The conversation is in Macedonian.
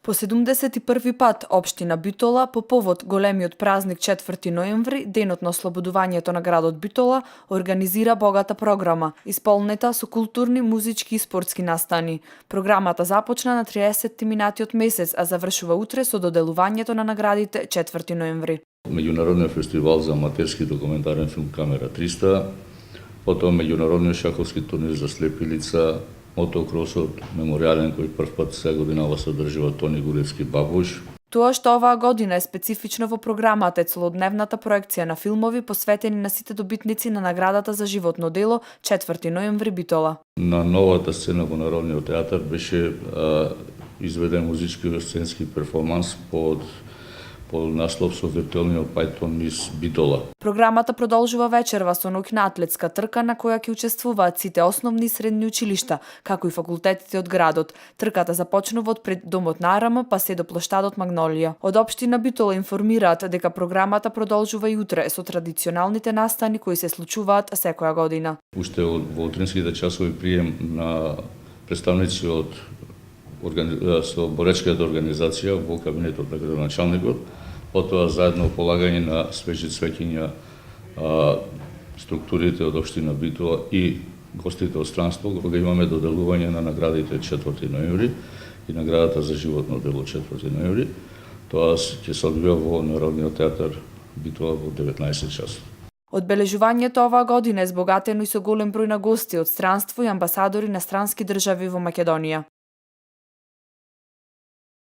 По 71 пат општина Битола по повод големиот празник 4 ноември, денот на ослободувањето на градот Битола, организира богата програма, исполнета со културни, музички и спортски настани. Програмата започна на 30 минатиот месец, а завршува утре со доделувањето на наградите 4 ноември. Меѓународниот фестивал за аматерски документарен филм Камера 300, потоа меѓународниот шаховски турнир за слепи лица, мотокросот меморијален кој првпат сега годинава се одржува Тони Гуревски Бабуш. Тоа што оваа година е специфично во програмата е целодневната проекција на филмови посветени на сите добитници на наградата за животно дело 4 ноември Битола. На новата сцена во Народниот театар беше изведен музички сценски перформанс под наслов со виртуелниот Python Miss Битола. Програмата продолжува вечерва со научна атлетска трка на која ќе учествуваат сите основни и средни училишта, како и факултетите од градот. Трката започнува од пред домот на АРМ па се до плоштадот Магнолија. Од општина Битола информираат дека програмата продолжува и утре со традиционалните настани кои се случуваат секоја година. Уште во утринските часови прием на представници од со боречката организација во кабинетот на градоначалникот, потоа заедно полагање на свежи цвеќиња структурите од општина Битола и гостите од странство, кога имаме доделување на наградите 4 ноември и наградата за животно дело 4 ноември. Тоа ќе се одвива во Народниот театар Битола во 19 часот. Одбележувањето оваа година е збогатено и со голем број на гости од странство и амбасадори на странски држави во Македонија.